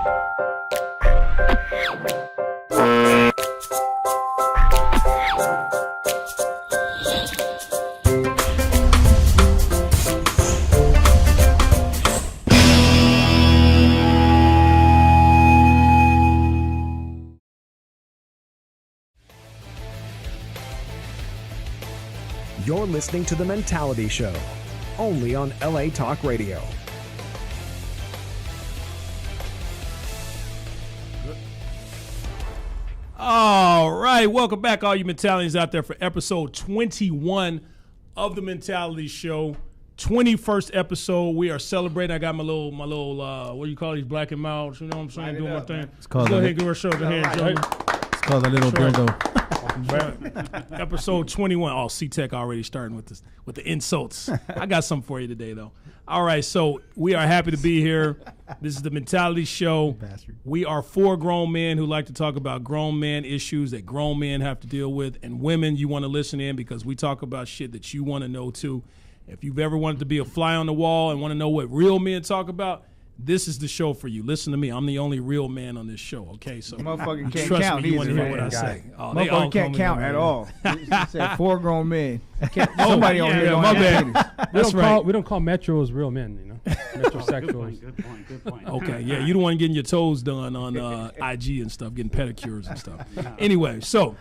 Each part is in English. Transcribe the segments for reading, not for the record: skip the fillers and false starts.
You're listening to The Mentality Show, only on LA Talk Radio. All right, welcome back, all you mentalities out there, for episode 21 of The Mentality Show. 21st episode. We are celebrating. I got my little what do you call these, black and mild? You know what I'm saying? Doing my thing. It's called Go ahead, give her a show. Go ahead, Joey. It's called a little dildo. Episode 21. Oh, C-Tech already starting with the insults. I got something for you today, though. All right, so we are happy to be here. This is The Mentality Show. We are four grown men who like to talk about grown man issues that grown men have to deal with. And women, you want to listen in because we talk about shit that you want to know, too. If you've ever wanted to be a fly on the wall and want to know what real men talk about, this is the show for you. Listen to me. I'm the only real man on this show, okay? So motherfucker can't trust count. me, you want to hear what I say. Oh, motherfucker can't count at all. You said four grown men. Somebody on here don't my have bad. titties. That's right. We don't call metros real men, you know. Metrosexuals. Good point. Okay, yeah, you don't want getting your toes done on IG and stuff, getting pedicures and stuff. Anyway, so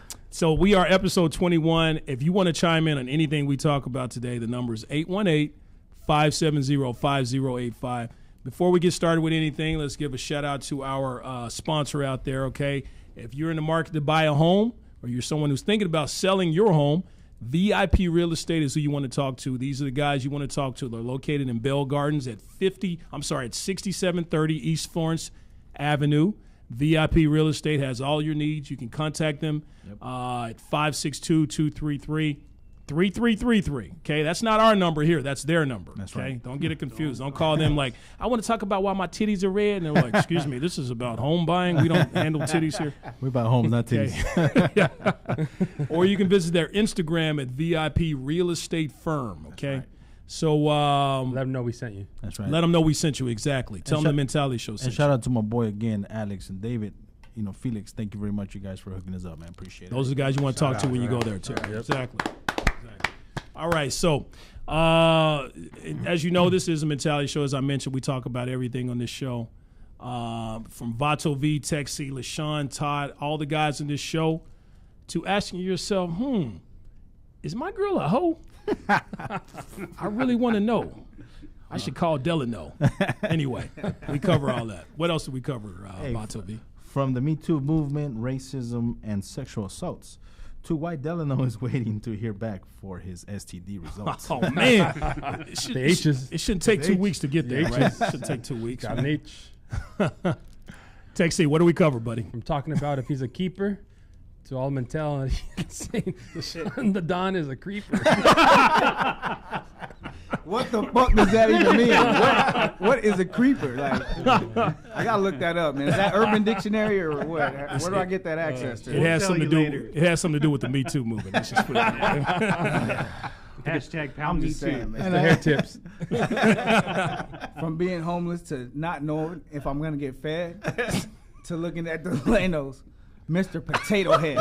we are episode 21. If you want to chime in on anything we talk about today, the number is 818-570-5085. Before we get started with anything, let's give a shout out to our sponsor out there, okay? If you're in the market to buy a home, or you're someone who's thinking about selling your home, VIP Real Estate is who you want to talk to. These are the guys you want to talk to. They're located in Bell Gardens at 6730 East Florence Avenue. VIP Real Estate has all your needs. You can contact them at 562-233-3333. Okay, that's not our number here. That's their number. That's okay, right. Don't get it confused. Don't call them like, I want to talk about why my titties are red. And they're like, excuse me, this is about home buying. We don't handle titties here. We're about home, not titties. Or you can visit their Instagram at VIP Real Estate Firm. Okay, right. so Let them know we sent you. That's right. let them know we sent you. Exactly. Tell them the Mentality Show sent And you. shout out to my boy again, Alex and David. You know, Felix, thank you very much, you guys, for hooking us up, man. Appreciate it. Those are the guys you want to talk to when you go there, too. Exactly. All right, so as you know, this is a Mentality Show. As I mentioned, we talk about everything on this show. From Vato V, Tech C, LaShawn, Todd, all the guys in this show, to asking yourself, is my girl a hoe? I really want to know. I should call Delano. Anyway, we cover all that. What else did we cover, Vato V? From the Me Too movement, racism, and sexual assaults, to why Delano is waiting to hear back for his STD results. Oh, man. It shouldn't take 2 weeks to get there, right? It shouldn't take 2 weeks. Got an H. Tech C, what do we cover, buddy? I'm talking about if he's a keeper, to all mentality saying the Don is a creeper. What the fuck does that even mean? What is a creeper? Like, I gotta look that up, man. Is that Urban Dictionary or what? Where do I get that access to? It has something to do. It has something to do with the Me Too movement. Let's just put it Hashtag I'm pound me just too. saying, man. It's the hair tips. From being homeless to not knowing if I'm gonna get fed, to looking at the Lanos, Mr. Potato Head.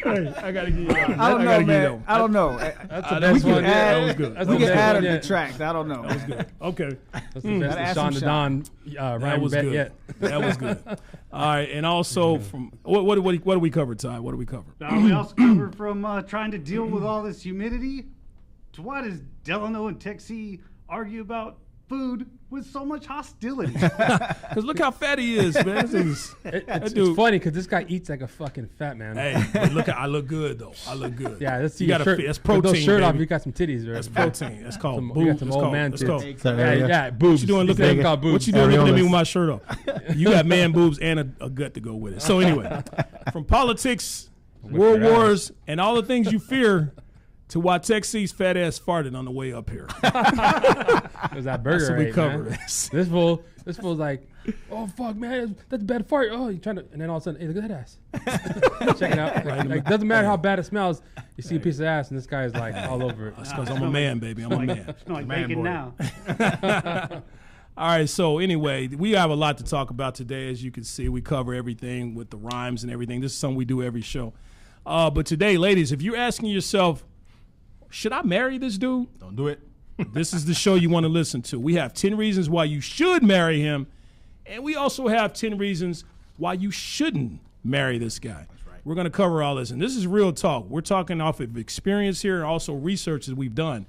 I gotta give you that. I don't know, man. I don't know. That's the That best was one. good. Yeah, That was good. That's We the can best add one or yet. detract. I don't know. That was good. Okay, That's the best Gotta ask Sean him the Don that rhyme was bet good. yet. That was good. All right, and also from what do we cover, Ty? What do we cover? We also covered from trying to deal with all this humidity to why does Delano and Texie argue about food with so much hostility? Because look how fat he is, man. It's funny because this guy eats like a fucking fat man. Hey, but look, I look good though. I look good. Yeah, let's see You your gotta shirt. fit- that's With those protein, shirt off, baby. you got some titties, right? That's protein. That's called You got boobs. some That's old called- man that's tits. called- Yeah, boobs. What you doing looking Thing at called boobs. What you doing looking at me Areolas. with my shirt off? You got man boobs and a gut to go with it. So anyway, from politics, world your wars, and all the things you fear, to why Texie's fat ass farted on the way up here. It was that burger, That's what we right, covered. man? This fool's like, oh fuck, man, that's a bad fart. Oh, you trying to, and then all of a sudden, hey, look at that ass. Check it out. Like, doesn't matter how bad it smells. You see a piece of ass, and this guy is like all over it. That's because I'm a man, baby. I'm a man. Smell like Man bacon boy. now. All right, so anyway, we have a lot to talk about today. As you can see, we cover everything with the rhymes and everything. This is something we do every show. But today, ladies, if you're asking yourself, should I marry this dude? Don't do it. This is the show you want to listen to. We have 10 reasons why you should marry him, and we also have 10 reasons why you shouldn't marry this guy. That's right. We're going to cover all this, and this is real talk. We're talking off of experience here and also research that we've done.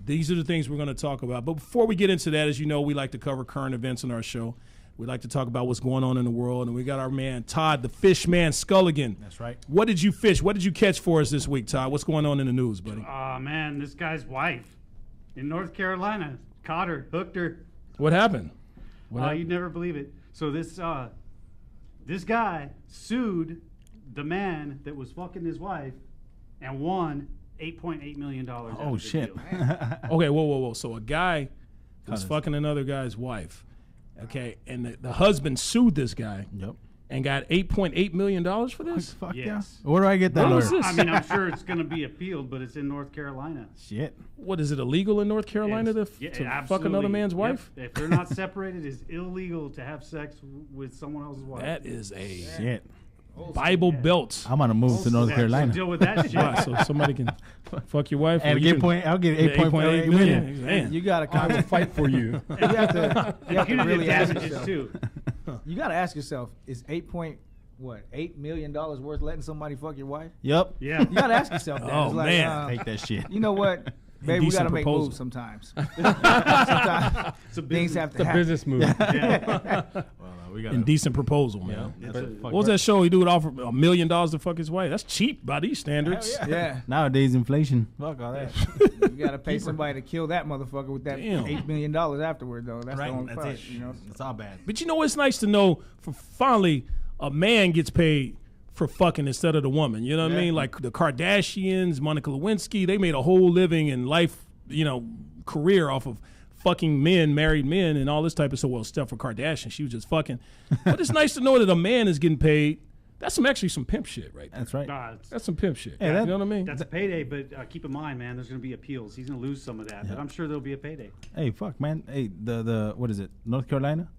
These are the things we're going to talk about. But before we get into that, as you know, we like to cover current events on our show. We like to talk about what's going on in the world, and we got our man Todd, the fish man, Skulligan. That's right. What did you fish? What did you catch for us this week, Todd? What's going on in the news, buddy? Oh, man, this guy's wife in North Carolina caught her, hooked her. What happened? You'd never believe it. So this guy sued the man that was fucking his wife and won $8.8 million. Oh, shit. Okay, whoa. So a guy was fucking another guy's wife, okay, and the husband sued this guy Yep. and got $8.8 million for this? Fuck Yes. yeah. Where do I get that What was lawyer? this? I mean, I'm sure it's going to be appealed, but it's in North Carolina. Shit. What, is it illegal in North Carolina to fuck absolutely. another man's Yep. wife? If they're not separated, it's illegal to have sex with someone else's wife. That is a Shit. Bible belt. I'm gonna move to North Yeah, so Carolina. deal with that shit. Wow, so somebody can fuck your wife. And or you get can- point. I'll get Yeah, 8.8 million. Man. You gotta I will kind of, fight for you. you have to Punitive really ask damages yourself. too. You gotta ask yourself: is $8 million worth letting somebody fuck your wife? Yep. Yeah. You gotta ask yourself that. Oh, It's like, man. Take that shit. you know what, babe? We Indecent gotta make proposal. moves sometimes. Sometimes It's a things business. have It's to a happen. business move. We got Indecent proposal, man. But What was that show? He do it offer $1 million to fuck his wife. That's cheap by these standards. Yeah, Nowadays, inflation. Fuck all that. you gotta pay somebody to kill that motherfucker with that Damn. $8 million afterward, though. That's Right. the only That's part, it. you know. It's all bad. But you know, it's nice to know for finally a man gets paid for fucking instead of the woman. You know what I mean? Like the Kardashians, Monica Lewinsky, they made a whole living and life, career off of fucking men, married men, and all this type of stuff. Well, Steph Kardashian, she was just fucking. But it's nice to know that a man is getting paid. That's some pimp shit right there. That's right. That's some pimp shit. Hey, that- you know what I mean? That's a payday, but keep in mind, man, there's going to be appeals. He's going to lose some of that, but I'm sure there'll be a payday. Hey, fuck, man. Hey, the what is it? North Carolina?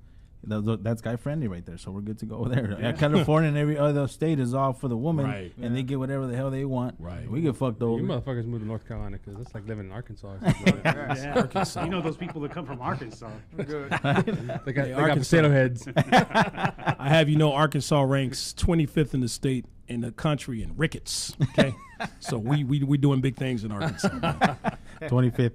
That's guy friendly right there, so we're good to go there. California and every other state is all for the woman, Right. and they get whatever the hell they want. Right. We get fucked You over. motherfuckers move to North Carolina because it's like living in Arkansas. Or something. Yeah. Arkansas. You know those people that come from Arkansas. They got Arkansas. potato heads. I have you know Arkansas ranks 25th in the state in the country in rickets. Okay, so we doing big things in Arkansas. Man. 25th.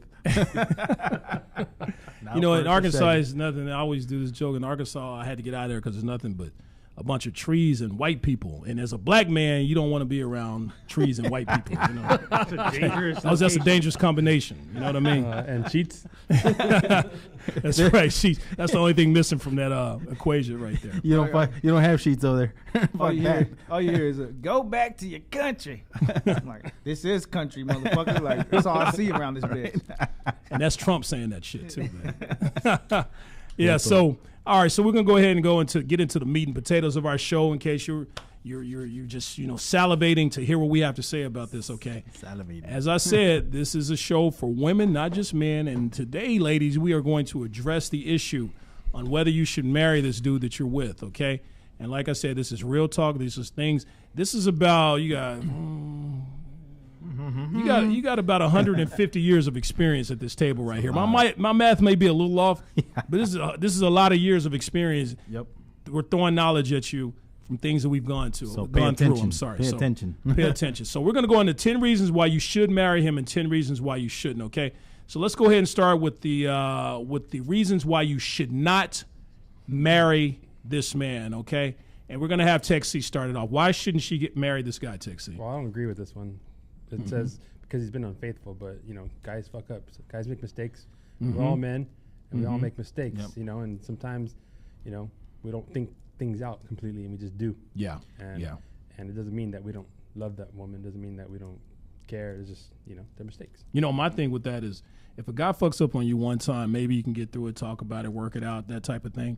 You know, in Arkansas is nothing. I always do this joke. In Arkansas, I had to get out of there because there's nothing but a bunch of trees and white people. And as a black man, you don't want to be around trees and white people. You know, That's a dangerous. that's a location. dangerous combination. You know what I mean? And cheats. That's right. That's the only thing missing from that equation right there. You don't have sheets over there. All Fuck you, that. hear is go back to your country. I'm like, this is country, motherfucker. Like, that's all I see around this bitch. And that's Trump saying that shit too, man. Yeah. So all right. So we're gonna go ahead and get into the meat and potatoes of our show in case you're just salivating to hear what we have to say about this. Okay. Salivating. As I said, this is a show for women, not just men. And today, ladies, we are going to address the issue on whether you should marry this dude that you're with. Okay. And like I said, this is real talk. This is things. This is about you got about 150 years of experience at this table right here. My math may be a little off, but this is a lot of years of experience. Yep. We're throwing knowledge at you from things that we've gone to. So gone pay through. attention. I'm sorry. Pay So attention. Pay attention. So we're going to go into 10 reasons why you should marry him and 10 reasons why you shouldn't. Okay. So let's go ahead and start with the reasons why you should not marry this man. Okay. And we're going to have Texie started off. Why shouldn't she get married this guy, Texie? Well, I don't agree with this one. It says because he's been unfaithful, but guys fuck up. So guys make mistakes. We're all men, and we all make mistakes. Yep. And sometimes, we don't think things out completely, and we just do. Yeah. And, Yeah. And it doesn't mean that we don't love that woman. It doesn't mean that we don't care. It's just they're mistakes. My thing with that is if a guy fucks up on you one time, maybe you can get through it, talk about it, work it out, that type of thing.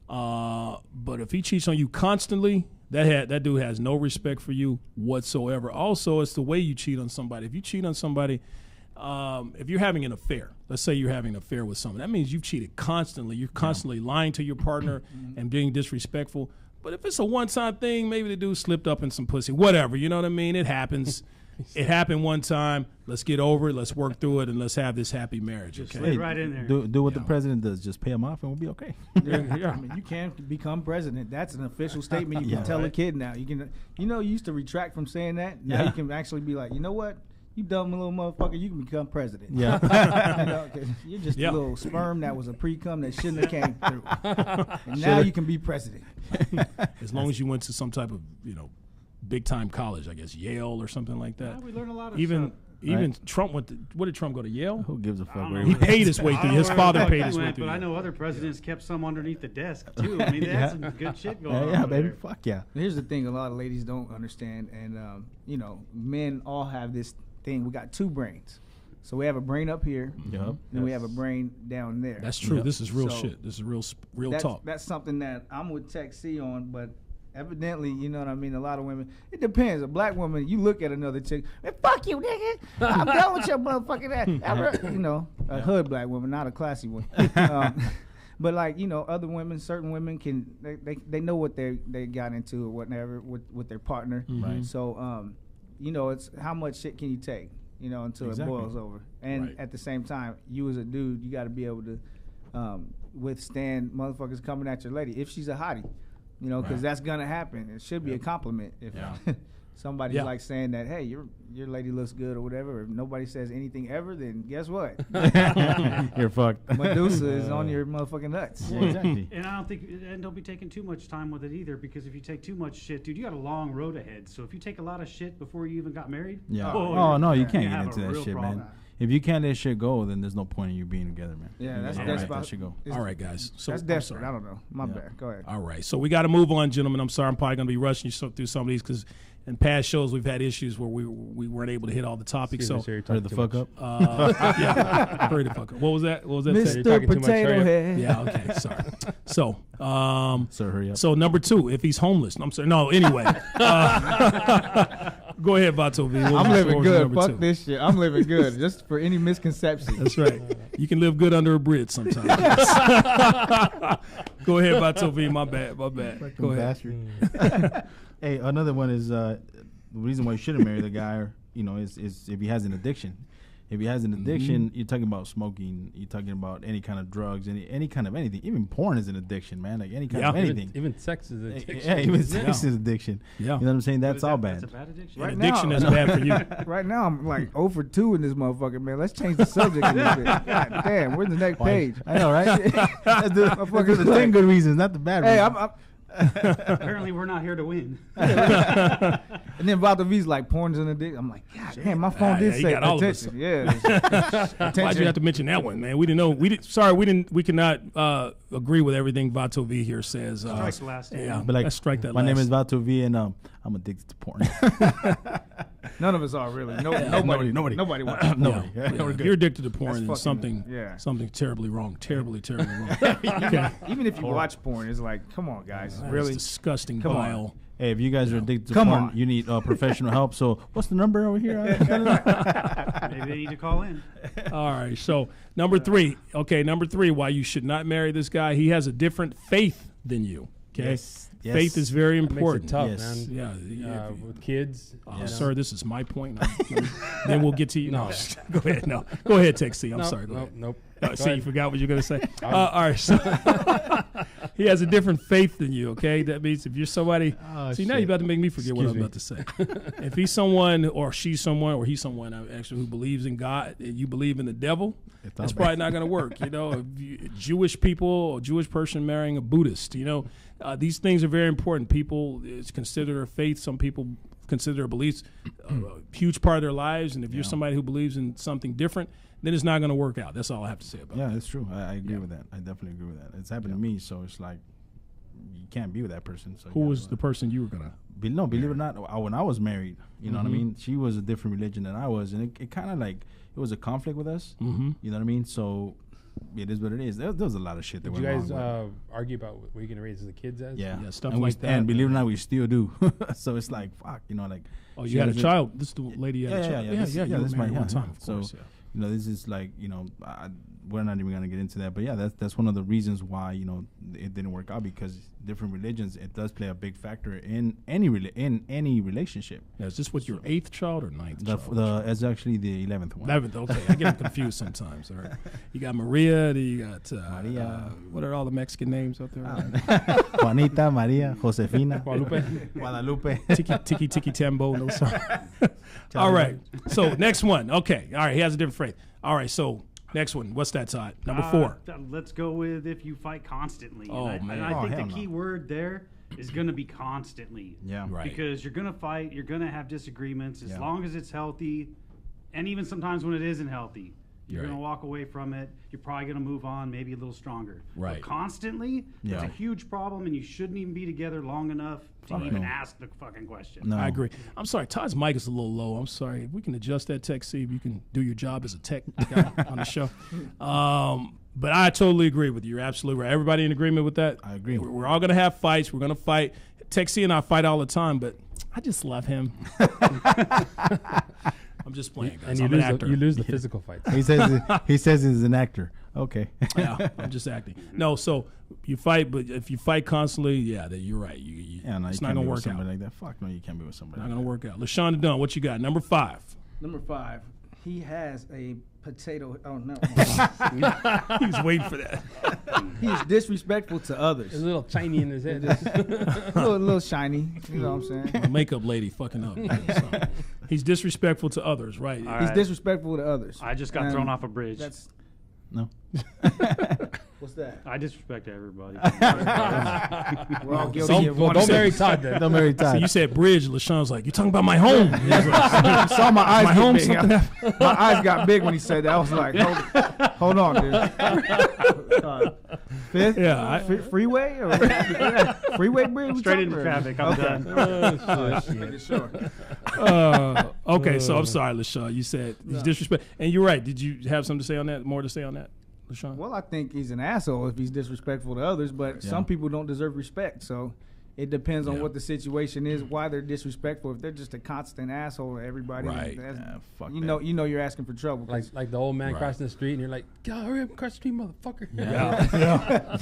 But if he cheats on you constantly, that dude has no respect for you whatsoever. Also, it's the way you cheat on somebody. If you cheat on somebody, if you're having an affair, let's say you're having an affair with someone, that means you've cheated constantly. You're constantly lying to your partner and being disrespectful. But if it's a one-time thing, maybe the dude slipped up in some pussy, whatever. You know what I mean? It happens. It happened one time. Let's get over it. Let's work through it, and let's have this happy marriage. Just Okay. slid right in there. Do what the president does. Just pay him off, and we'll be okay. I mean, you can become president. That's an official statement. You can tell a kid now. You can, you used to retract from saying that. Now you can actually be like, you know what? You dumb little motherfucker. You can become president. Yeah. 'Cause you're just a little sperm that was a pre-cum that shouldn't have came through. And now you can be president. As long as you went to some type of, big time college, I guess Yale or something like that. Yeah, we learn a lot of Even stuff. even Trump went to, what did Trump go to Yale? Who gives a fuck? don't Where know. He he paid his way I through. don't know His where father the fuck paid he his way went, through. But I know other presidents kept some underneath the desk too. I mean, they had some good shit going on. Yeah, over baby. there. Fuck yeah. Here's the thing: a lot of ladies don't understand, and men all have this thing. We got two brains, so we have a brain up here, Yup. and we have a brain down there. That's true. Yeah. This is real So, shit. This is real that's, talk. That's something that I'm with Tech C on, but evidently, you know what I mean. A lot of women. It depends. A black woman, you look at another chick, man, fuck you, nigga. I'm done with your motherfucking ass. A hood black woman, not a classy one. But like other women, certain women can they know what they got into or whatever with their partner. Right. So it's how much shit can you take, until Exactly. it boils over. And Right. at the same time, you as a dude, you got to be able to withstand motherfuckers coming at your lady if she's a hottie, because that's gonna happen. It should be a compliment if somebody's Yeah. like saying that, hey, your lady looks good or whatever. If nobody says anything ever, then guess what? You're fucked. Medusa is on your motherfucking nuts. Yeah, exactly. And I don't think, and don't be taking too much time with it either, because if you take too much shit, dude, you got a long road ahead. So if you take a lot of shit before you even got married, Yeah. oh, Oh, no, you you can't get have into a that real shit, problem. man. If you can't let shit go, then there's no point in you being together, man. Yeah, You that's gotta that's let about that shit go. All right, guys. So That's I'm desperate. sorry. I don't know. My bad. Go ahead. All right, so we got to move on, gentlemen. I'm sorry, I'm probably going to be rushing you through some of these because in past shows we've had issues where we weren't able to hit all the topics. So Hurry the fuck up. yeah, hurry the fuck up. What was that? What was that? You're Mr. talking too much, Potato hurry up. Head. Yeah, okay, sorry. So, Sir, hurry up. so number 2, if he's homeless. I'm sorry. No, anyway. Go ahead, Vato V. What was- I'm what living was good. number Fuck 2? this shit. I'm living good. Just for any misconception. That's right. You can live good under a bridge sometimes. Go ahead, Vato V. My bad. Go ahead. Bastard. Hey, another one is the reason why you shouldn't marry the guy, is if he has an addiction. If he has an addiction, you're talking about smoking. You're talking about any kind of drugs, any kind of anything. Even porn is an addiction, man. Like any kind of Yeah. anything. Even sex is an addiction. Yeah, even sex is addiction. Yeah. You know what I'm saying? That's Is all that- bad. That's a bad addiction. Right Addiction now- is bad for you. Right now, I'm like 0 for 2 in this motherfucker, man. Let's change the subject a little bit. God damn, where's the next page? I know, right? That's the Motherfucker's 10 like, good reasons, not the bad hey, reasons. I'm Apparently, we're not here to win. and then Vato V's like, porn's an addiction. I'm like, God damn, my phone did yeah, you say got all of us. attention. Yeah. Why'd you have to mention that one, man? We didn't know. We cannot agree with everything Vato V here says. Strike the last name. Yeah, But like, let's strike that. my name last. is Vato V, and I'm addicted to porn. None of us are really. nobody. Nobody wants. Yeah, Nobody. yeah. We're If good. you're addicted to porn, That's then fucking- yeah. something terribly wrong. Terribly wrong. Okay. Even if you watch porn, it's like, come on, guys. That's Really? disgusting, Come on. vile. Hey, if you guys are addicted to Come porn, on. you need professional help. So, what's the number over here? Maybe they need to call in. All right. So number 3. Okay, number 3. Why you should not marry this guy? He has a different faith than you. Okay. Yes. Faith is very That makes it important. tough, Yes. man. Yeah. With kids. Sir, this is my point. Then we'll get to you. No, No. go ahead. No, go ahead, Texie. I'm Nope, sorry. Go ahead. Nope. See, you ahead. forgot what you're gonna say. All right, so he has a different faith than you. Okay, that means if you're somebody, Oh, see now shit. you're about to make me forget what I was about to say. If he's someone, or she's someone, or he's someone actually who believes in God, and you believe in the devil, It's that's all probably bad. not gonna work. If Jewish people or Jewish person marrying a Buddhist, these things are very important. People, it's considered their faith. Some people consider their beliefs a huge part of their lives, and if you're somebody who believes in something different, then it's not going to work out. That's all I have to say about Yeah, it's true. I agree with that. I definitely agree with that. It's happened to me, so it's like you can't be with that person. So Who was the person you were going to? Believe it or not, when I was married, you know what I mean? She was a different religion than I was, and it kind of like, it was a conflict with us. Mm-hmm. You know what I mean? So it is what it is. There was a lot of shit that Did you went guys wrong with it. argue about what you're going to raise the kids as? Yeah, Yeah, stuff and like that. And believe it or not, we still do. So it's like, fuck, like. Oh, she you had a was child. This is the lady you had a child. Yeah, this you is were my married one time, of So course. Yeah. this is like, we're not even gonna get into that, but yeah, that's one of the reasons why it didn't work out, because different religions, it does play a big factor in any relationship. Now, is this with your 8th child or 9th child? It's actually the 11th one. 11th, okay. I get them confused sometimes. All right. You got Maria, then you got Maria. What are all the Mexican names out there? Juanita, Maria, Josefina, Guadalupe. Tiki Tambo. No, sorry. All right. So next one. Okay. All right. He has a different phrase. All right. So next one. What's that, Todd? Number 4. Let's go with if you fight constantly. Oh, and man. I think hell the key word there is going to be constantly. Yeah. Right. Because you're going to fight, you're going to have disagreements as Yeah. long as it's healthy, and even sometimes when it isn't healthy. You're Right. going to walk away from it. You're probably going to move on, maybe a little stronger. Right. But constantly, it's Yeah. a huge problem, and you shouldn't even be together long enough to Fuck even no. ask the fucking question. No. I agree. I'm sorry. Todd's mic is a little low. I'm sorry. If we can adjust that tech, see if you can do your job as a tech guy on the show. But I totally agree with you. You're absolutely right. Everybody in agreement with that? I agree. We're all going to have fights. We're going to fight. Tech C and I fight all the time, but I just love him. I'm just playing, guys. And you I'm an lose, actor. you lose the physical fights. He says he's an actor. Okay. Yeah, I'm just acting. No, so you fight, but if you fight constantly, yeah, then you're right. Yeah, no, it's you not can't going be to with work out. somebody like that. Fuck no, you can't be with somebody. Not like going to work out. LaShawn Dunn, what you got? Number 5. Number 5, he has a potato. Oh no, He was waiting for that. he's disrespectful to others. There's a little shiny in his head. little shiny. You know what I'm saying? The makeup lady fucking up. So, he's disrespectful to others, right? All He's right. disrespectful to others. I just got And thrown off a bridge. That's No. what's that? I disrespect everybody. We're all guilty of one. Don't marry Todd then. Don't marry So Todd. you said bridge. LaShawn's like, you're talking about my home. He was like, You saw my eyes my get home, big. something happened. My eyes got big when he said that. I was like, hold on, dude. Fifth? Yeah, Freeway? Or freeway bridge? Straight into traffic. I'm done. Making sure. Okay, so I'm sorry, LaShawn. You said he's disrespect. And you're right. Did you have something to say on that? More to say on that, LaShawn? Well, I think he's an asshole if he's disrespectful to others, but some people don't deserve respect. So it depends on Yeah. what the situation is, why they're disrespectful. If they're just a constant asshole to everybody, Right. that's, Fuck you that. know you're asking for trouble. 'cause Like the old man Right. crossing the street, and you're like, "God, hurry up and cross the street, motherfucker!" Yeah,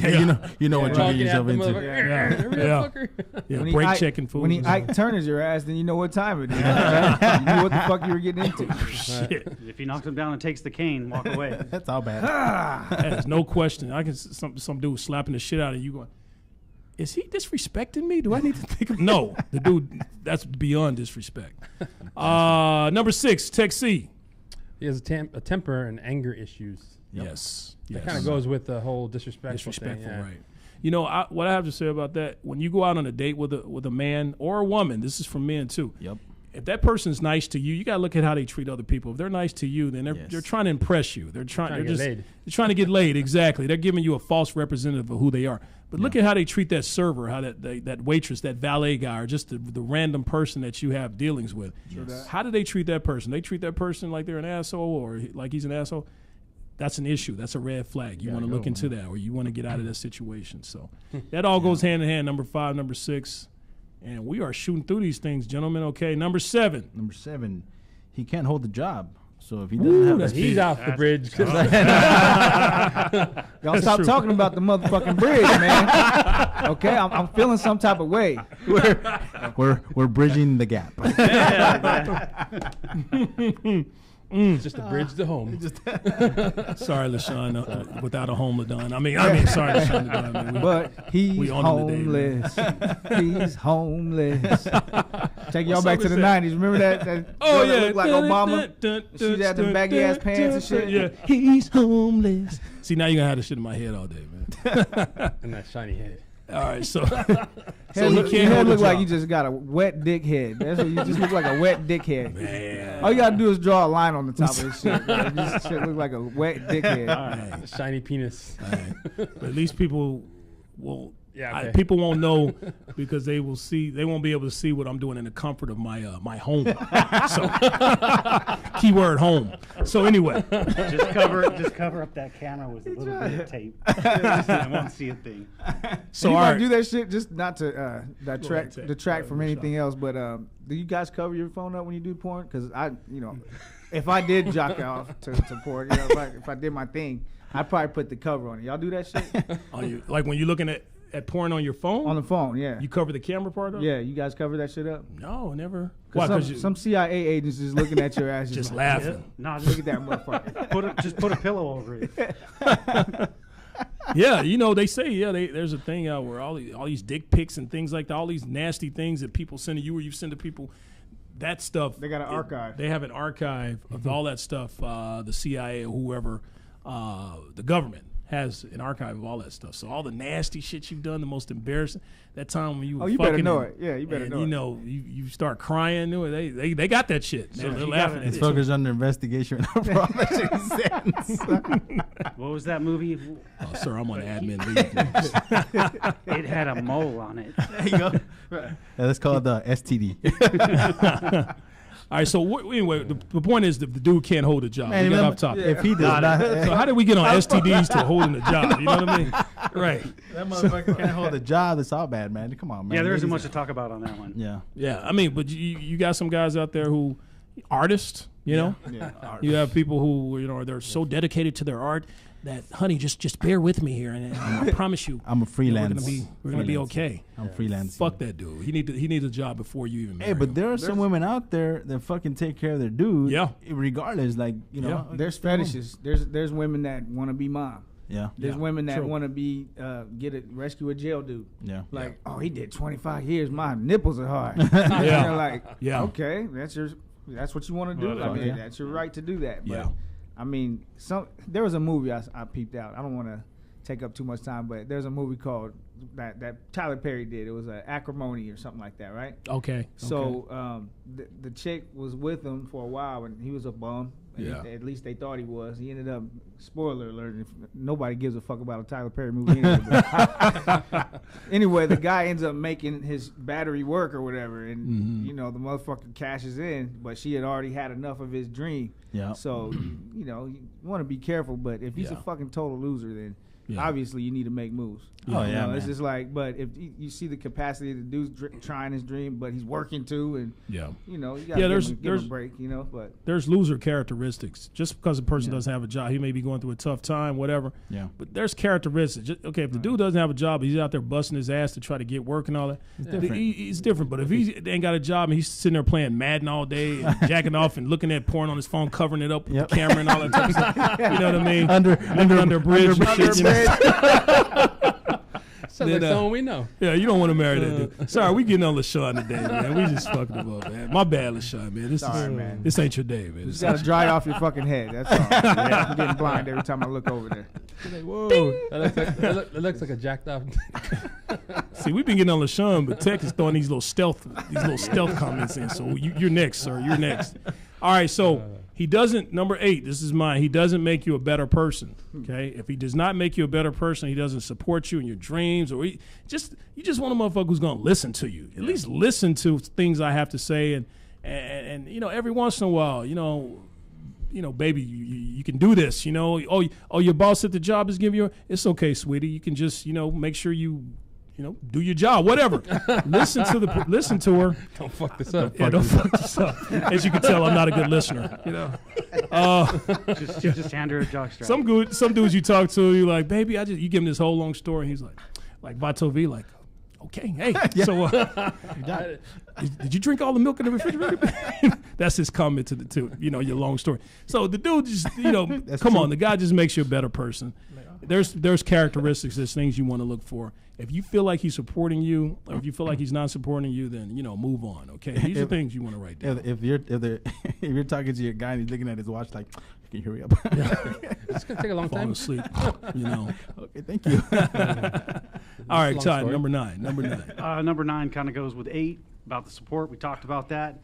you know what you get Talking at yourself the into. motherfucker. Yeah. Hurry Yeah. up, fucker. Yeah, when he break Ike- checking fools. When he Ike Turners your ass, then you know what time it is. You knew what the fuck you were getting into. Shit. If he knocks him down and takes the cane, walk away. That's all bad. There's no question. I can some dude slapping the shit out of you going, is he disrespecting me? Do I need to think of no? The dude, that's beyond disrespect. Number 6, Tech C. He has a temper and anger issues. Yes. That kind of goes with the whole disrespectful thing. Disrespectful, Yeah. right? You know, what I have to say about that, when you go out on a date with a man or a woman, this is for men too. Yep. If that person's nice to you, you gotta look at how they treat other people. If they're nice to you, then Yes. they're trying to impress you. They're Trying to they're get just laid. they're trying to get laid. Exactly. They're giving you a false representative of who they are. But look at how they treat that server, how that waitress, that valet guy, or just the random person that you have dealings with. How do they treat that person? They treat that person like they're an asshole or like he's an asshole. That's an issue. That's a red flag. You want to look into that, or you want to get out of that situation. So that all goes hand in hand. Number 5, number 6. And we are shooting through these things, gentlemen. Okay, number 7. Number 7, he can't hold the job. So if he doesn't have that's a He's off the bridge. Y'all stop talking about the motherfucking bridge, man. Okay, I'm feeling some type of way. we're bridging the gap. It's just a bridge to home. Sorry, LaShawn, without a home LaDon. I mean, sorry, LaShawn LaDon. I mean, But he's We on him today, homeless. He's homeless. Take y'all What back song to is the that? 90s. Remember that girl oh, that yeah. looked like Obama? She had them baggy ass pants and shit. Yeah, he's homeless. See, now you're going to have this shit in my head all day, man. And that shiny head. All right, so Head he look, can't your head hold a look like job. you just got a wet dick head. That's what you just look like, a wet dick head. Man. All you gotta do is draw a line on the top of this shit. Bro. This shit look like a wet dick head. Hey, Shiny penis. hey. But at least people will. Yeah, okay. People won't know because they will see. They won't be able to see what I'm doing in the comfort of my my home. So, keyword home. So anyway, just cover up that camera with a little bit of tape. I won't see a thing. so you all might right. do that shit just not to detract Ted. from Go ahead, anything else. But do you guys cover your phone up when you do porn? Because I if I did jock off to porn, if I did my thing, I'd probably put the cover on it. Y'all do that shit Like when you're looking at porn on your phone? on the phone? Yeah. You cover the camera part of it? Yeah, you guys cover that shit up? No, never. Why? Some CIA agents is looking at your ass just like, laughing. No, Look at that motherfucker. just put a pillow over it. Yeah, they say there's a thing out where all these dick pics and things like that, all these nasty things that people send to you or you send to people, that stuff. They got an archive. They have an archive of all that stuff. The CIA or whoever, the government has an archive of all that stuff. So all the nasty shit you've done, the most embarrassing, that time when you were you fucking better know and- it. Yeah, you better and, know it. you start crying. They got that shit. They're you laughing gotta- at This it. fucker's under investigation for all that shit he said. What was that movie? Oh, sir, I'm on admin leave. It had a mole on it. There you go. That's called the STD. All right, so anyway, the point is that the dude can't hold a job. We got off topic. If he does not, So how did we get on STDs to holding a job? You know what I mean? Right. that motherfucker can't hold a job. That's all bad, man. Come on, man. Yeah, there isn't Ladies- much to talk about on that one. Yeah. Yeah, I mean, but you got some guys out there who, artists, you Yeah. you have people who, they're so dedicated to their art that, honey, just bear with me here, and I promise you, I'm a freelance. we're gonna be freelance. okay. I'm freelance. Fuck that dude. He needs a job before you even marry Hey, but him. there are some women out there that fucking take care of their dude. Yeah. Regardless, like Yeah. There's fetishes. There's women that want to be mom. Yeah. There's Yeah, women that true. want to be rescue a jail dude. Yeah. Like, oh, he did 25 years. My nipples are hard. Yeah. They're like, Yeah. okay, that's what you want to do. I mean, yeah. that's your right to do that. But Yeah. I mean, there was a movie I peeped out. I don't want to take up too much time, but there's a movie called that Tyler Perry did. It was Acrimony or something like that, right? Okay. So the chick was with him for a while, and he was a bum. And Yeah. at least they thought he was. He ended up, spoiler alert, if nobody gives a fuck about a Tyler Perry movie anyway. But anyway, the guy ends up making his battery work or whatever, and the motherfucker cashes in, but she had already had enough of his dream. Yeah. So you want to be careful, but if he's a Yeah. fucking total loser, then Yeah. obviously you need to make moves. Oh, You yeah, know, it's man. just like, but if you see the capacity of the dude's trying his dream, but he's working too, and Yeah. you gotta Yeah, give there's- him a there's- break, but There's loser characteristics. Just because a person doesn't have a job, he may be going through a tough time, whatever. Yeah. But there's characteristics. Okay, if the dude doesn't have a job, he's out there busting his ass to try to get work and all that. different. He's different. But if he ain't got a job and he's sitting there playing Madden all day and jacking off and looking at porn on his phone, covering it up with Yep. the camera and all that type of stuff, you know what I mean? Under Under a bridge and shit, you know? Sounds like Then, someone we know. Yeah, you don't want to marry that dude. Sorry, we getting on LaShawn today, man. We just fucking him up, man. My bad, LaShawn, man. Sorry, man. This ain't your day, man. you gotta dry off your fucking head. That's all. I'm getting blind every time I look over there. Like, whoa, that looks like a jacked up. See, we've been getting on LaShawn, but Tech is throwing these little stealth comments in. So you're next, sir. You're next. All right, so he doesn't. Number 8. This is mine. He doesn't make you a better person. Okay, if he does not make you a better person, he doesn't support you in your dreams, or you just want a motherfucker who's gonna listen to you. At least listen to things I have to say, and every once in a while, baby, you can do this. Oh, your boss at the job is giving you. It's okay, sweetie. You can just make sure you do your job. Whatever. Listen to her. Don't fuck this up. Yeah, don't fuck this up. As you can tell, I'm not a good listener. Just hand her a jockstrap. Some dudes you talk to, you like, baby, you give him this whole long story. He's like Vato V, like, okay, hey, so did you drink all the milk in the refrigerator? That's his comment to your long story. So the dude just come on, the guy just makes you a better person. There's characteristics, there's things you want to look for. If you feel like he's supporting you, or if you feel like he's not supporting you, then move on. Okay, these are things you want to write down. If you're talking to your guy and he's looking at his watch like, can you hurry up? It's gonna take a long Falling time. asleep, Okay, thank you. All right, Long Todd, story. number 9. Number 9 kind of goes with 8 about the support. We talked about that.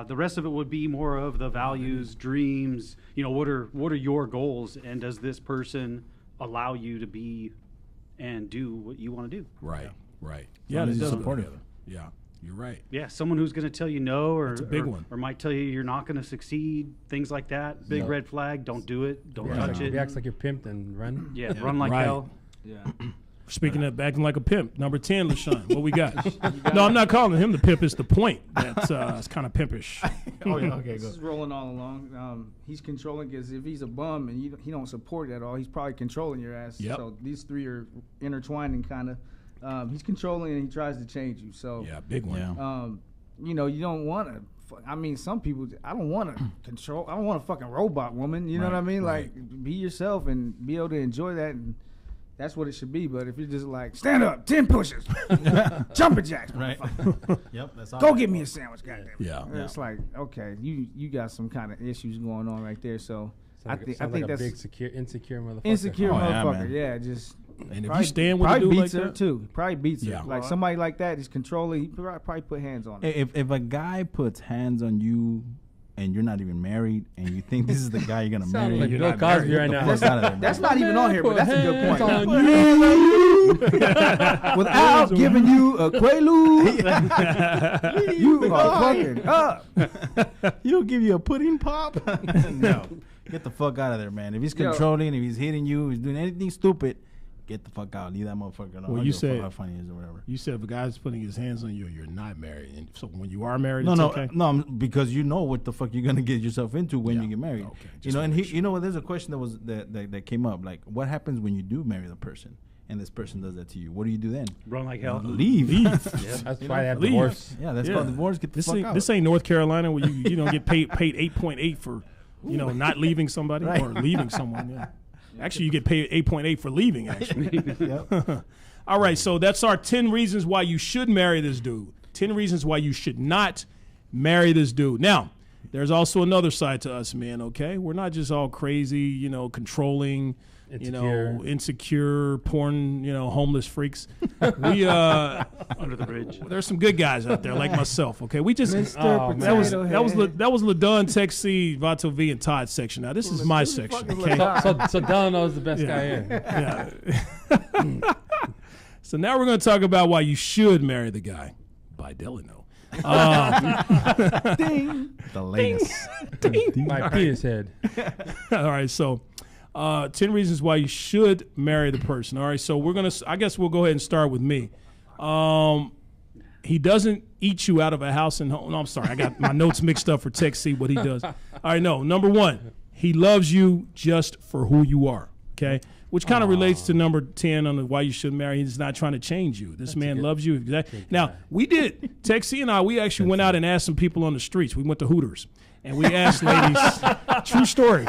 The rest of it would be more of the values, dreams. What are your goals, and does this person allow you to be and do what you want to do? Right. Yeah, that he's does go supportive. together. Yeah, you're right. Yeah, someone who's going to tell you no, or That's a big or, one. or might tell you you're not going to succeed. Things like that. Big Yeah. red flag. Don't do it. Don't If touch he it. acts like you're pimped and run. Yeah, run like Right. hell. Yeah. Speaking of acting like a pimp, number 10, LaShawn. What we got? No, I'm not calling him the pimp. It's the point that's it's kind of pimpish. Oh, yeah, okay, This go. is rolling all along. He's controlling because if he's a bum and he don't support it at all, he's probably controlling your ass. Yep. So these three are intertwining kind of. He's controlling and he tries to change you. So Yeah, big one. Yeah. you know, you don't want to. I mean, some people. I don't want to control. I don't want a fucking robot woman. You know what I mean? right. Like, be yourself and be able to enjoy that. And that's what it should be. But if you're just like, stand up, 10 pushes, jumping jacks, Right. motherfucker. Yep. That's all. Go get me a sandwich, goddamn. Yeah. It's like, okay, you got some kind of issues going on right there. So I think like a that's big insecure motherfucker. insecure Oh, yeah, motherfucker. man. Yeah, just. And if you Probably, stand with a probably dude like beats her that, too. Probably beats Yeah. her. Like somebody like that is controlling. He probably put hands on her. If a guy puts hands on you and you're not even married and you think this is the guy you're gonna Sounds marry, like you're Bill not Cosby married. right get now. the fuck out of there, That's man. not even on here, but that's a good Hands point. on you. Without giving you a quaalude, you are fucking up. He'll give you a pudding pop. No, get the fuck out of there, man. If he's Yo. controlling, if he's hitting you, if he's doing anything stupid, get the fuck out. Leave that motherfucker alone. Well, I you don't give a fuck said- how funny he is or whatever. you said if a guy's putting his hands on you, you're not married. And so when you are married, No, it's no, okay. no, because you know what the fuck you're gonna get yourself into when Yeah. you get married. Okay, You just know, to and make you know what? There's a question that came up. Like, what happens when you do marry the person and this person does that to you? What do you do then? Run like hell. Leave. That's why they have Leave. divorce. Yeah, that's Yeah. called divorce. Get the fuck out. This ain't North Carolina where you don't get paid 8.8 for not leaving somebody Right. or leaving someone. Yeah. Actually, you get paid 8.8 for leaving. Actually. Yep. All right, so that's our 10 reasons why you should marry this dude. 10 reasons why you should not marry this dude. Now, there's also another side to us, man. Okay, we're not just all crazy, controlling. Insecure. Insecure, porn, homeless freaks. We Under the bridge. there's some good guys out there like myself. Okay, we just Mr. Oh, man. that was Potato Head. LaDon, Tech C, Vato V, and Todd's section. Now this is my section. Okay, So Delano is the best guy here. yeah. So now we're going to talk about why you should marry the guy by Delano. The latest. My penis head. All right, so 10 reasons why you should marry the person. All right, so I guess we'll go ahead and start with me. He doesn't eat you out of a house and home. No, I'm sorry. I got my notes mixed up for Tech C, what he does. All right, no. Number one, he loves you just for who you are, okay? Which kind of relates to number 10 on the why you should marry. He's not trying to change you. This man loves you. Now, we did, Tech C and I, we actually went out and asked some people on the streets. We went to Hooters, and we asked ladies, true story.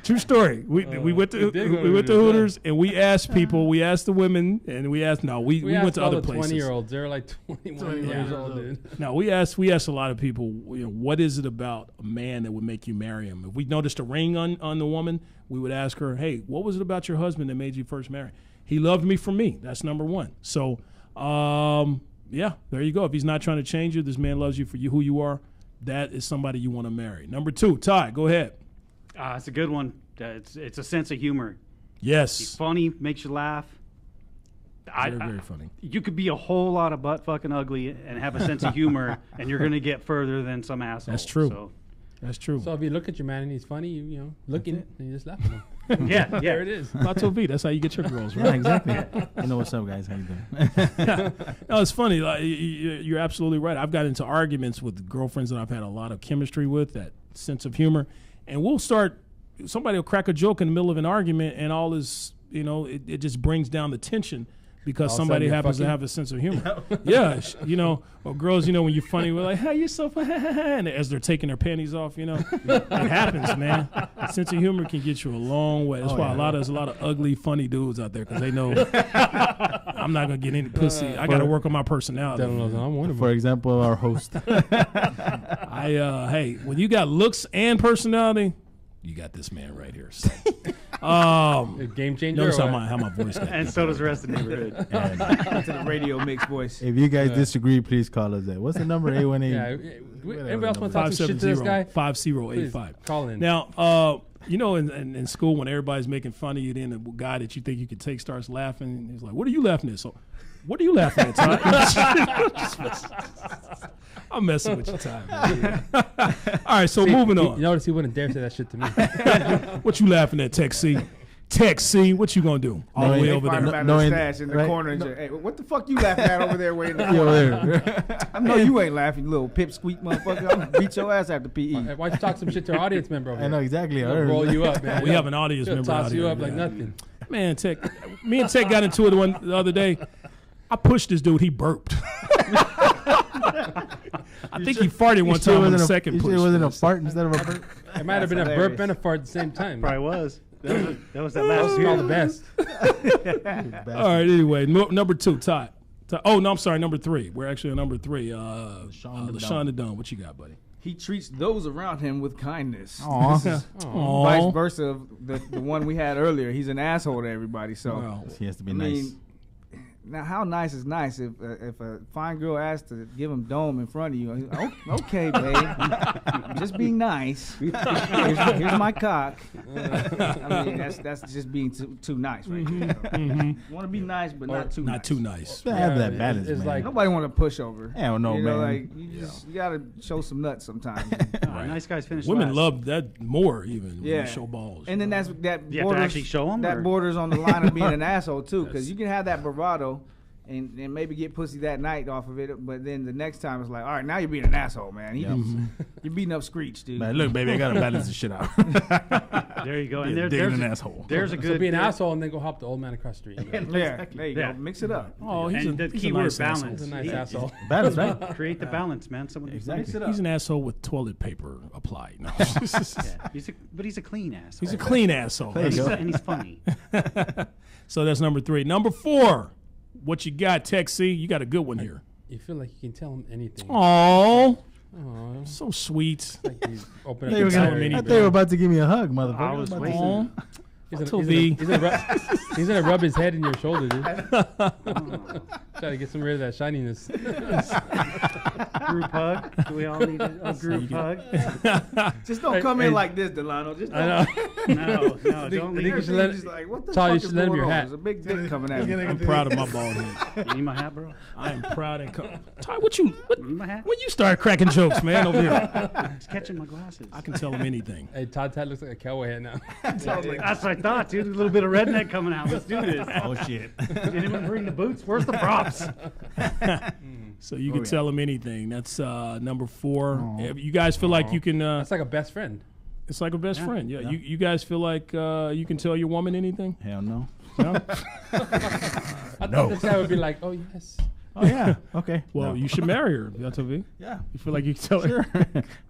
True story. We went to Hooters and we asked people. We asked the women and we asked. No, we went to other places. 20-year-olds. They're like 21 years old, dude. No, we asked a lot of people. What is it about a man that would make you marry him? If we noticed a ring on the woman, we would ask her, "Hey, what was it about your husband that made you first marry?" He loved me for me. That's number one. So, yeah, there you go. If he's not trying to change you, this man loves you for who you are. That is somebody you want to marry. Number two, Ty, go ahead. It's a good one. It's a sense of humor. Yes. He's funny, makes you laugh. Very funny. You could be a whole lot of butt fucking ugly and have a sense of humor, and you're gonna get further than some asshole. That's true. So, That's true. So if you look at your man and he's funny, you looking and you just laugh at him. yeah, There it is. Vato V, that's how you get your girls, Yeah, right? exactly. You know what's up, guys? How you doing? No, it's funny. Like, you're absolutely right. I've got into arguments with girlfriends that I've had a lot of chemistry with, that sense of humor, and somebody will crack a joke in the middle of an argument, and all is, it just brings down the tension because All of a somebody sudden you're happens to fucking- have a sense of humor. Yeah, or girls, when you're funny, we're like, "Hey, you're so funny," and as they're taking their panties off, it happens, man. Sense of humor can get you a long way. That's why there's a lot of ugly, funny dudes out there because they know I'm not gonna get any pussy. I got to work on my personality. Delano's, I'm one of For them. example, our host. Hey, when you got looks and personality, you got this man right here. So. A game changer. Notice or how what? my voice got. and so does the rest of the neighborhood. to the radio mix voice. If you guys disagree, please call us at. What's the number? 818. Yeah. Anybody else want to talk some shit to this guy? 5085. Call in. Now, in school when everybody's making fun of you, then the guy that you think you could take starts laughing. He's like, "What are you laughing at?" So, what are you laughing at, Todd? I'm messing with you, Todd. Man. All right, so moving on. You notice he wouldn't dare say that shit to me. What you laughing at, Tech C? Tech C, what you gonna do? All the way over Find him there. out No, of in- the stash in the right. corner and say, hey, what the fuck you laughing at over there way in the You corner? over there. I know you ain't laughing, you little pipsqueak motherfucker. I'm gonna beat your ass after PE. Why don't you talk some shit to our audience member over I know here? exactly. I He'll heard. roll you up, man. We have an audience He'll member toss out you here. up like yeah. nothing. Man, Tech, me and Tech got into it the other day. I pushed this dude. He burped. I think he farted one time on the second push. It wasn't a fart instead of a burp. It might have been a burp hilarious. and a fart at the same time. Probably was. That was that That last was all year. the best. All right, anyway, number 2, Todd. Oh, no, I'm sorry, number 3. We're actually on number 3. LaShawn Dunn. What you got, buddy? He treats those around him with kindness. Aw. Vice Aw. versa of the one we had earlier. He's an asshole to everybody. So, Wow. He has to be I nice. mean, now how nice is nice? If a fine girl asks to give him dome in front of you, he's, "Oh, okay, babe, just be nice. Here's my cock." I mean, that's just being too nice, right? Want to be nice, but not too Not nice. too nice. Gotta have that Yeah, balance, it's man. like- Nobody want to push over. Hell no, you know, man. Like you gotta show some nuts sometimes. Nice guys finish Women last. love that more even when Yeah. they show balls. And then that You have to borders, actually show 'em, that or- borders on the line of being an asshole too, because you can have that bravado and maybe get pussy that night off of it, but then the next time it's like, all right, now you're being an asshole, man. You're beating up Screech, dude. Man, look, baby, I gotta balance this shit out. There you go. And Digging there's an asshole. There's a good. So be an asshole and then go help the old man across the street. Yeah, there you Yeah. go. Mix it up. Oh, he's And the a key word, nice asshole. balance. He's a nice asshole. Balance, right? Create the balance, man. Someone who's Exactly. Mix it up. He's an asshole with toilet paper applied. No. But he's a clean ass. He's a clean asshole. There you go. And he's funny. So that's number 3. Number 4. What you got, Tech C? You got a good one here. You feel like you can tell him anything. Oh, Aw. so sweet. Like you open They up were the tell gonna, him I anything. thought they were about to give me a hug, motherfucker. I was about to waiting. say- Oh, He's Until he's gonna rub his head in your shoulder, dude. Try to get some rid of that shininess. Group hug. Do we all need a group hug? Just don't Hey, come hey. in like this, Delano. Just I don't. know. No, don't I think leave. you should let- Just like, what the Charlie, fuck you is should let him going your on? hat. There's a big dick coming at me. I'm proud of my bald head. You need my hat, bro? I am proud and Ty, what You need my hat? when you start cracking jokes, man, over here? Just catching my glasses. I can tell him anything. Hey, Todd's hat looks like a cowboy hat now. That's what I thought, dude. A little bit of redneck coming out. Let's do this. Oh shit. Did anyone bring the boots? Where's the props? So you can yeah. tell him anything. That's number 4. You guys feel like you can? That's like a best friend. It's like a best friend. Yeah. You guys feel like you can tell your woman anything? Hell no. No? I thought this guy would be like, oh yes. Oh yeah. Okay. Well, No. you should marry her. That's what Yeah. you feel like you can tell her. Sure.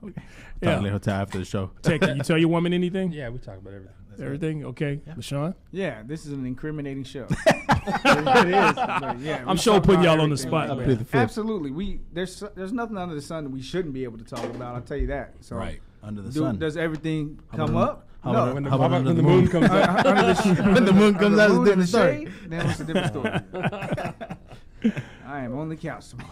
Okay. Yeah. Talk later after the show. Tech, you tell your woman anything? Yeah, we talk about everything. Everything? Okay. LaShawn? Yeah, this is an incriminating show. It is. But yeah, I'm we sure talk putting about y'all on the everything. spot. I man. plead the fifth. Absolutely. There's nothing under the sun that we shouldn't be able to talk about. I'll tell you that. So, Right. Under the sun. does everything How come about- up? how No. about- When the, How about when under the the moon moon? comes up. Under the When the moon comes out, it's a moon in different the story. shade, then it's a different story. I am on the couch tomorrow.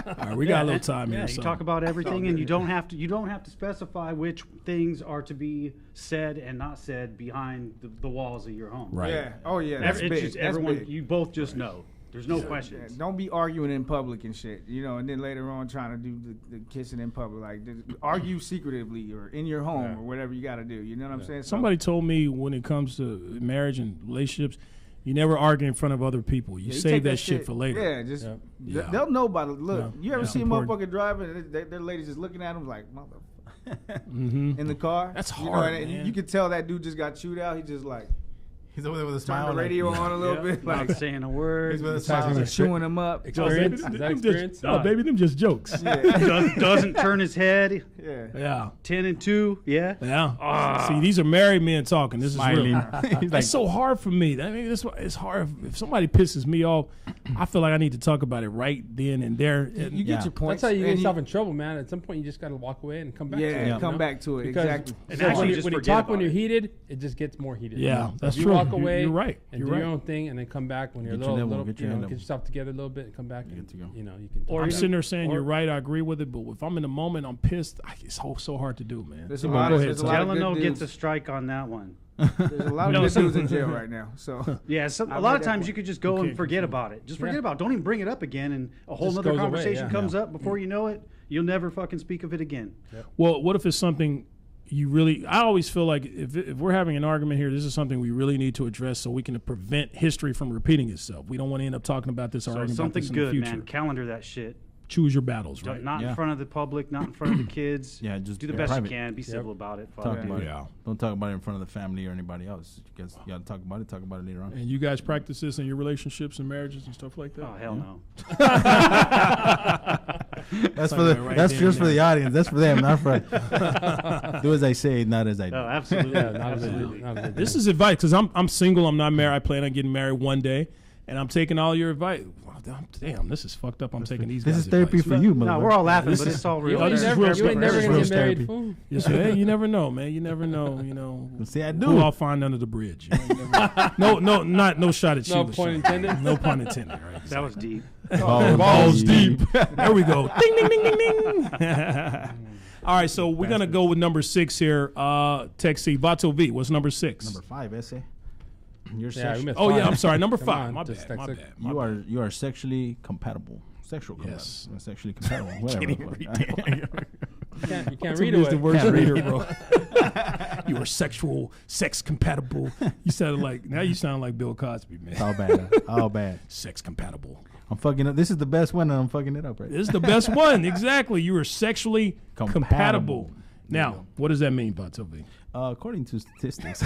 All right, we got a little time Yeah, here. you So. talk about everything, and you don't have to specify which things are to be said and not said behind the walls of your home. Right. Yeah. Oh yeah, that's It's big. just That's everyone. big. You both just know. There's no Yeah, questions. don't be arguing in public and shit, and then later on trying to do the kissing in public. Like, argue secretively or in your home or whatever you got to do. You know what I'm saying? So- Somebody told me when it comes to marriage and relationships, you never argue in front of other people. You Yeah, save take that shit for later. Yeah, just Yeah. they'll know about it. Look, Yeah. you ever Yeah. see a Important. motherfucker driving and their ladies just looking at him like, motherfucker, Mm-hmm. in the car? That's You know, hard, and man. you can tell that dude just got chewed out. He just like He's over there with a turned smile. the like, radio yeah. on a little bit, Not like saying a word. He's with a He's smile. talking like, chewing him up. Experience? Is that experience? No, baby, them just jokes. Yeah, Doesn't turn his head. yeah. Yeah. 10 and 2. Yeah. Yeah. See, these are married men talking. This Smiling. is real. He's like, It's so hard for me. I mean, it's hard. If somebody pisses me off, I feel like I need to talk about it right then and there. And You get Yeah. your points. That's how you get and yourself in trouble, man. At some point, you just got to walk away and come back. to it, Yeah, you come know? back to it. Because Exactly. And so actually when you, just when you forget talk when about you're it. heated, it just gets more heated. Yeah, that's you true. walk You're- away. you're right. And You're do right. your own thing, and then come back when you're a Get your little, level, little get your get level. yourself together a little bit and come back. And, to go. you can. Or I'm even- sitting there saying or- you're right. I agree with it, but if I'm in the moment, I'm pissed. It's so hard to do, man. There's a Come on, lot go of- ahead, there's a Ty. lot of Delano good gets a dudes. strike on that one. There's a lot No, of good some- dudes in jail right now. So Yeah, a I've lot made of that times point. you could just go and forget about it. Just forget about it. Don't even bring it up again, and a whole Just other goes away, conversation yeah. comes up. Before you know it, you'll never fucking speak of it again. Well, what if it's something I always feel like if we're having an argument here, this is something we really need to address so we can prevent history from repeating itself. We don't want to end up talking about this or So arguing about something this in the good, future. man. Calendar that shit. Choose your battles, right? Not in front of the public, not in front of the kids. Yeah, just do the yeah, best private. you can. Be civil about it. Fuck Talk it. about Yeah. it. Don't talk about it in front of the family or anybody else. You guys got to talk about it. Talk about it later on. And you guys practice this in your relationships and marriages and stuff like that? Oh hell no. That's for the. Right That's there just and for the there. audience. That's for them, not for. Do as I say, not as I do. No, absolutely. Yeah, not as they do. absolutely. Not as they do. This is advice because I'm single. I'm not married. I plan on getting married one day, and I'm taking all your advice. Damn, this is fucked up. I'm taking these. This guys' is therapy advice. for you, No, motherfucker. we're all laughing, This but is- it's all You real. Oh, this is ain't real never, you ain't stuff. never This is gonna real get married, therapy. fool. Yes, hey, you never know, man. You never know. You know. See, I Who do. I'll find under the bridge. You know, no shot at you. No LaShawn. pun intended. No pun intended. Right? That was deep. Balls deep. There we go. Ding, ding, ding, ding, ding. All right, so we're going to go with number 6 here. Tech C. Vato V. What's number 6? Number 5, essay. You're Yeah, we sex- missed Oh, yeah, five. I'm sorry. Number Come 5. on, My just bad. My text bad. it. My you are sexually compatible. Sexual Yes. compatible. Sexually compatible. Whatever. Can't even read You can't That's read a it. words reader, bro. You are sex compatible. You sounded like now you sound like Bill Cosby, man. How bad? How bad? Sex compatible. I'm fucking up. This is the best one, and I'm fucking it up right. This is the best one. Exactly. You are sexually compatible. Compatible. Now, what does that mean, Vato V? According to statistics,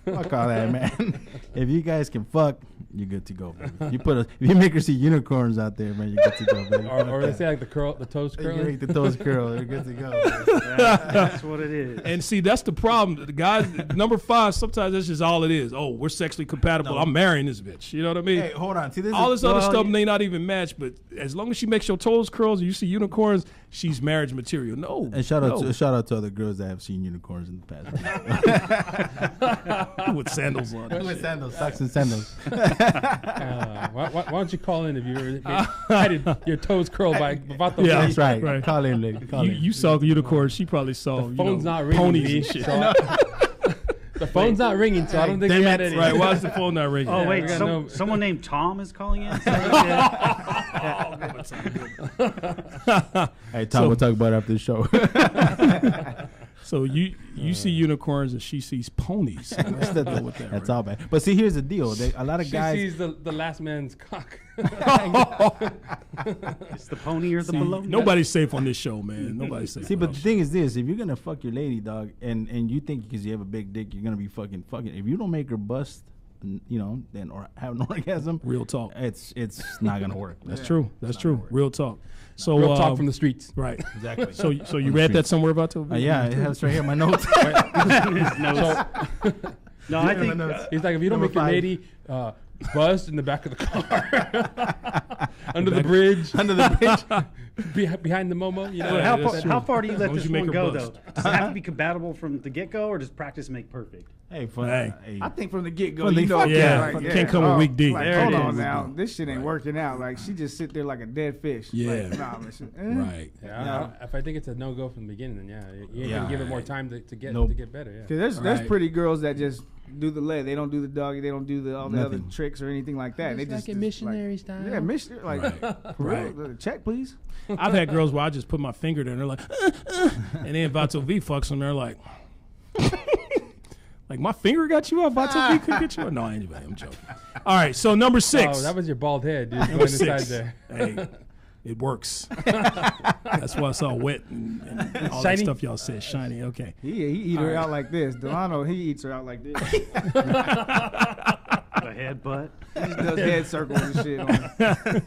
fuck all that, man. If you guys can fuck, you're good to go, baby. If you make her see unicorns out there, man, you're good to go, baby. Or they say like the toes You curling. make the toes curl, you're good to go. Baby. That's what it is. And see, that's the problem. The guys, number 5, sometimes that's just all it is. Oh, we're sexually compatible. I'm marrying this bitch. You know what I mean? Hey, hold on. See, this all is, this other well, stuff may not even match, but as long as she makes your toes curl and you see unicorns, she's marriage material. No. And shout out to other girls that have seen unicorns in the past. with sandals on. With sandals, socks and sandals. Why don't you call in if you had your toes curled by about the Yeah. That's right. Right. Call in, lady. Call in. You saw the unicorns. She probably saw The phone's not ringing. ponies B, and shit. so the phone's not ringing, so I don't think we had any. Right? Why is the phone not ringing? Oh we wait, got no- someone named Tom is calling in. Hey, Tom, we'll talk about it after the show. So you see unicorns and she sees ponies. Let's go with that, That's right? all bad. But see, here's the deal. A lot of She guys. sees the last man's cock. It's the pony or the baloney. Nobody's safe on this show, man. Nobody's safe. See, on but this the thing is this: if you're gonna fuck your lady, dog, and you think because you have a big dick, you're gonna be fucking. If you don't make her bust, then or have an orgasm, show. Real talk. it's not gonna work. That's true. That's true. Real talk. So Real talk from the streets. right. Exactly. So you read that somewhere about Toby? Yeah, it has right here in my notes. No, I think He's like, if you don't Number make your 5. lady bust in the back of the car, under the bridge, Under the bitch. behind the Momo, you know. But that's true. how far do you As let long as this you make one her go, bust. though? Does it have to be compatible from the get-go, or does practice make perfect? Hey, I think from the get go, From the you know, fuck yeah. like, Can't come with weak D. Like, There hold it on is. now, this shit ain't working out. Like she just sit there like a dead fish. Yeah. Like, nah, man, shit, Right. Yeah, if I think it's a no go from the beginning, then you ain't gonna give it more time to get Nope. to get better. Yeah. Cause there's Right. pretty girls that just do the leg. They don't do the doggy. They don't do all the other Nothing. tricks or anything like that. They just missionary like, style. Yeah, missionary. Like Right. for real. Check, please. I've had girls where I just put my finger there and they're like, and then Vato V fucks them. They're like, like my finger got you up. Vato V couldn't get you up. No, anyway, I'm joking. All right, so number 6. Oh, that was your bald head, dude. Number Going inside 6. there. Hey, it works. That's why it's all wet and all that Shiny? stuff y'all said. Shiny. Okay. He eat her out like this. Delano, he eats her out like this. The headbutt. He just does head circles and shit. On.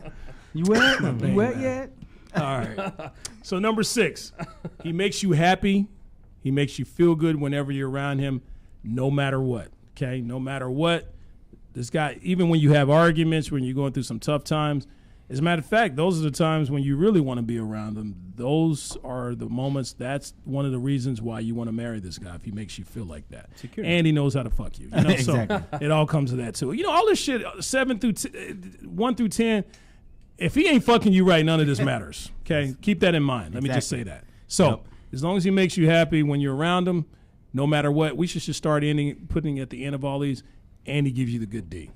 You wet? You wet yet? All right. So number 6, he makes you happy. He makes you feel good whenever you're around him, no matter what. Okay, no matter what. This guy, even when you have arguments, when you're going through some tough times, as a matter of fact, those are the times when you really want to be around him. Those are the moments. That's one of the reasons why you want to marry this guy, if he makes you feel like that. Security. And he knows how to fuck you. You know? Exactly. So it all comes to that too. You know, all this shit, 1 through 10. If he ain't fucking you right, none of this matters. Okay, keep that in mind. Let me just say that. So Yep. as long as he makes you happy when you're around him, no matter what, we should just start putting at the end of all these, and he gives you the good D.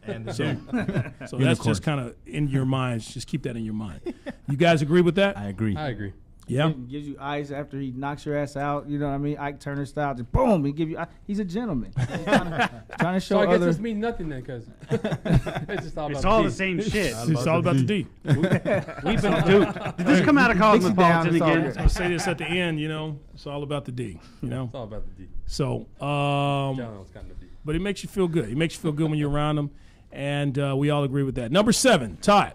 So that's just kind of in your minds. Just keep that in your mind. You guys agree with that? I agree. I agree. Yeah. Gives you ice after he knocks your ass out. You know what I mean? Ike Turner style. Just boom. He give you. He's a gentleman. He's trying to show So I guess other. this means nothing then, because it's just all about It's all D. the same shit. It's all about the D. We've been dude. Did this come out of Cosmopolitan Dixie Down, again? it's all I'll say this at the end, it's all about the D, It's all about the D. So, John was kind of D. but it makes you feel good. It makes you feel good when you're around them, and we all agree with that. Number 7, Todd.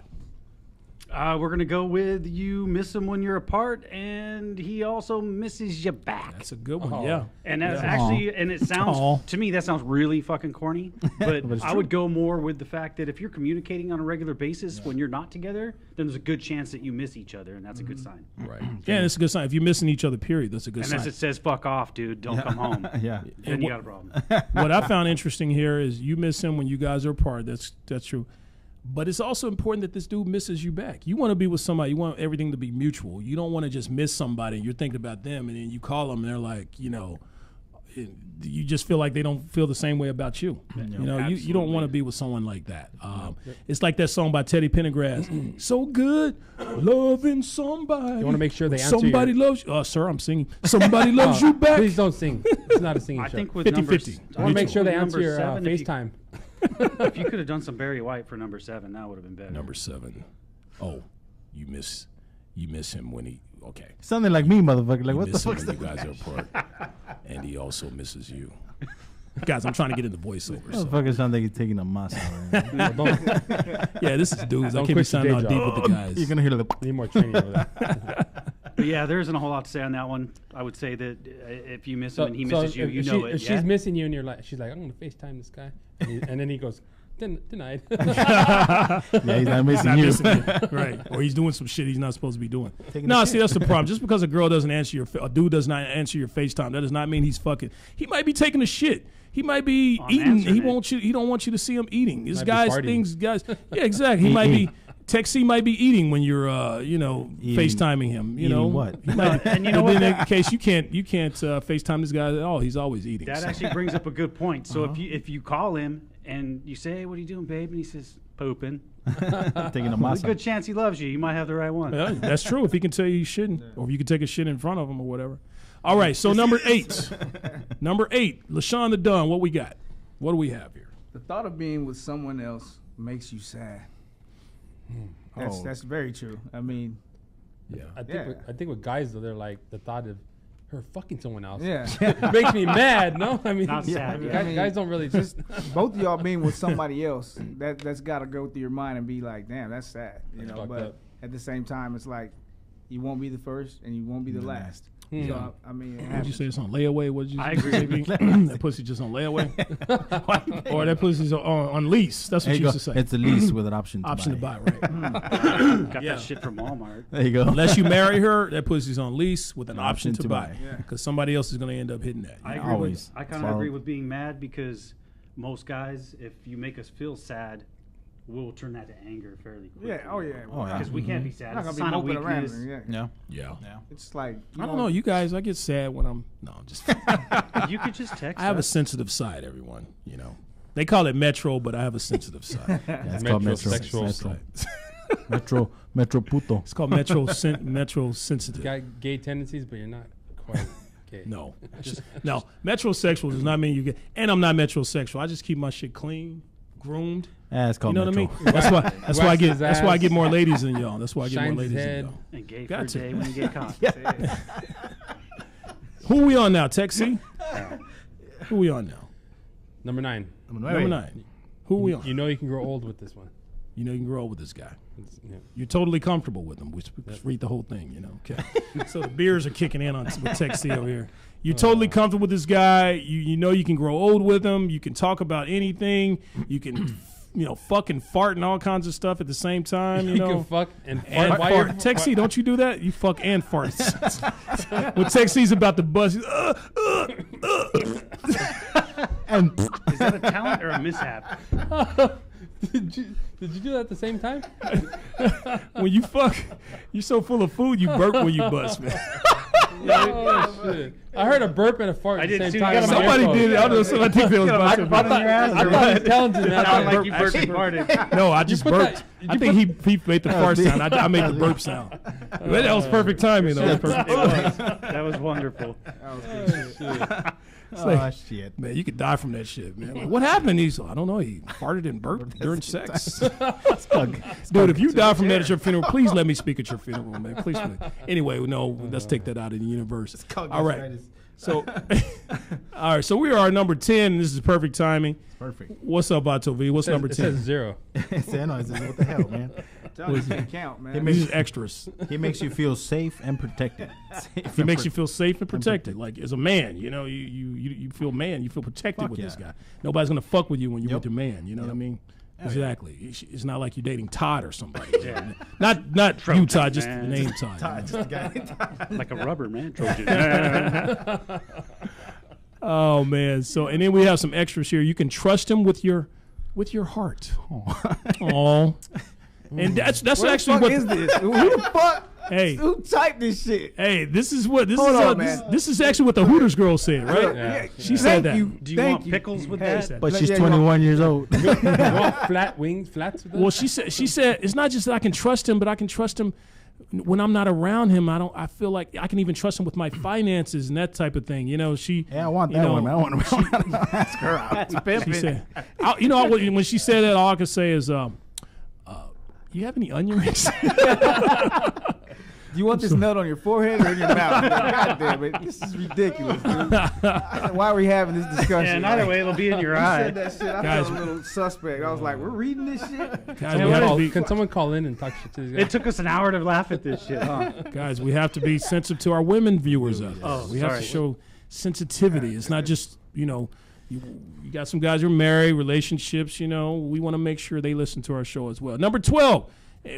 We're gonna go with you miss him when you're apart, and he also misses you back. That's a good one. Oh. Yeah. And that's Yeah. actually, and it sounds Aw. to me that sounds really fucking corny, but it's I would go more with the fact that if you're communicating on a regular basis when you're not together, then there's a good chance that you miss each other, and that's a good sign. Right. Yeah, and it's a good sign. If you're missing each other, period, that's a good Unless sign. it says "fuck off, dude, don't come home," Yeah. then you got a problem. What I found interesting here is you miss him when you guys are apart. That's true. But it's also important that this dude misses you back. You want to be with somebody. You want everything to be mutual. You don't want to just miss somebody and you're thinking about them and then you call them and they're like, you just feel like they don't feel the same way about you. You don't want to be with someone like that. It's like that song by Teddy Pendergrass. So good, loving somebody. You want to make sure they answer somebody loves you. Sir, I'm singing. Somebody loves you back. Please don't sing. It's not a singing I show. think with 50-50. number, I want to make sure they number answer your 7, if you- FaceTime. If you could have done some Barry White for number 7, that would have been better. Number 7. Oh, you miss him when he okay. Something like me, motherfucker. Like, You what the miss him fuck? when you guys are apart, and he also misses you. Guys, I'm trying to get into voiceover. So. Motherfucker sound like he's taking a massa. Right now. Yeah, this is dudes. I Don't can't be quit your sounding day all job. deep with the guys. You're gonna hear the. Need more training with that. But yeah, there isn't a whole lot to say on that one. I would say that if you miss him and he misses you, you know it. If yeah? she's missing you and you're like, she's like, I'm gonna FaceTime this guy, and then he goes, denied. Yeah, he's not missing Not you. missing you. Right. Or he's doing some shit he's not supposed to be doing. Taking No, a see, that's the problem. Just because a girl doesn't answer a dude does not answer your FaceTime, that does not mean he's fucking. He might be taking a shit. He might be eating. answering He don't want you to see him eating. This Might be guy's farting. things, guys. Yeah, exactly. He might be. Texie might be eating when you're, FaceTiming him. You Eating know what? He might- And you know but what? then in case you can't FaceTime this guy at all. He's always eating. That So- actually brings up a good point. So if you call him and you say, hey, "What are you doing, babe?" and he says, "Pooping," Taking a there's a massa. good chance he loves you. You might have the right one. Yeah, that's true. If he can tell you he shouldn't, or if you can take a shit in front of him or whatever. All right, so number 8. Number 8, LaShawn the Dunn. What we got? What do we have here? The thought of being with someone else makes you sad. That's very true. I mean, Yeah. I think with guys though, they're like the thought of her fucking someone else. yeah. It makes me mad. No, I mean, Not sad, yeah. guys don't really just. Both of y'all being with somebody else, that's got to go through your mind and be like, damn, that's sad. That's But fucked up. at the same time, it's like you won't be the first and you won't be the last. So I mean, it What'd you happens. say? It's on layaway? What did you I say? agree. That pussy just on layaway? Or that pussy's on lease. That's There what you you go. used to say. It's a lease with an option. Option to buy, right? Got Yeah. that shit from Walmart. There you go. Unless you marry her, that pussy's on lease with an An option option to to buy. buy. Yeah. Because somebody else is going to end up hitting that. I you know? agree. Always. I kind So- of agree with being mad because most guys, if you make us feel sad, we'll turn that to anger fairly quickly. Yeah. Oh yeah. Oh, yeah. Because we can't be sad. I'm not It's a gonna sign be of moping around. weakness. Yeah. Yeah. Yeah. It's like I don't know. You guys, I get sad when I'm. No, I'm just. You could just text I have a us. sensitive side, everyone. You know. They call it Metro, but I have a sensitive side. Yeah, it's called Metro. Metrosexual. Metro puto. It's called Metro sensitive. Got gay tendencies, but you're not quite gay. No. No. Metrosexual does not mean you get. And I'm not metrosexual. I just keep my shit clean, groomed. Ah, it's You called know what I Metro. mean? That's why. That's why I get. Waxes That's why I get ass. more ladies than y'all. That's why I get more Shines ladies his than head. y'all. And gay Got for a to. day when you get caught. Who we on now, Texie? Who we on now? Number 9. Number 9. Who we on? You know you can grow old with this one. You know you can grow with this guy. Yeah. You're totally comfortable with him. We just read the whole thing, you know. Okay. So the beers are kicking in on with Texie over here. You're totally comfortable with this guy. You know you can grow old with him. You can talk about anything. You can, fuck and fart and all kinds of stuff at the same time. You You know. can fuck and And fart. fart. Texie, don't you do that? You fuck and fart. When Texie's about to buzz, he's, And Is that a talent or a mishap? Did you do that at the same time? when you fuck, you're so full of food, you burp when you bust, man. Oh, shit. I heard a burp and a fart I at the did same too. time. You got on my Somebody earphone. did it. I don't know. Somebody think they was busting. I thought he was talented, man. I thought Sounded like burp you burped actually- and farted. No, I just put burped. that- I think he made the fart sound. I made the burp sound. That was perfect timing, though. That was perfect. That was wonderful. Shit. Man, you could die from that shit, man. Like, what happened? He's, I don't know. He farted and burped during sex. Dude, if you die from that at your funeral, please let me speak at your funeral, man. Please. Anyway, no, let's take that out of the universe. All right. So, all right. So we are number 10. This is perfect timing. Perfect. What's up, Bato V? What's number 10? It says 0. What the hell, man? It can't count, man. These are extras. He makes you feel safe and protected. He makes you feel safe and protected. Like as a man, you know, you feel man. You feel protected with this guy. Nobody's gonna fuck with you when you're with your man. You know what I mean? Exactly. It's not like you're dating Todd or somebody. Not you, Todd. Just the name Todd. Todd, just the guy. Like a rubber man, Trojan. Oh man. So and then we have some extras here. You can trust him with your heart. Oh. And that's actually what is this? Who the fuck? Hey, who typed this shit? Hey, this is Hold on, man. This is actually what the Hooters girl said, right? Yeah. She said that. Do you want pickles with that? But she's 21 years old. You want flat wings, flats with that? Well, she said it's not just that I can trust him, but I can trust him when I'm not around him. I feel like I can even trust him with my finances and that type of thing. You know, I want that one. I want to ask her out. That's pimping. She said, when she said that, all I could say is, you have any onion rings? Do you want this nut on your forehead or in your mouth? God damn it. This is ridiculous, dude. Why are we having this discussion? Yeah, either way, it'll be in your You eye. said that shit. I Guys, felt a little suspect. I was like, we're reading this shit? Guys, we have to be, Can someone call in and talk shit to these guys? It took us an hour to laugh at this shit, huh? guys, we have to be sensitive to our women viewers out there. Oh, We have to sorry. show sensitivity. It's not just, you got some guys who are married, relationships, we want to make sure they listen to our show as well. Number 12.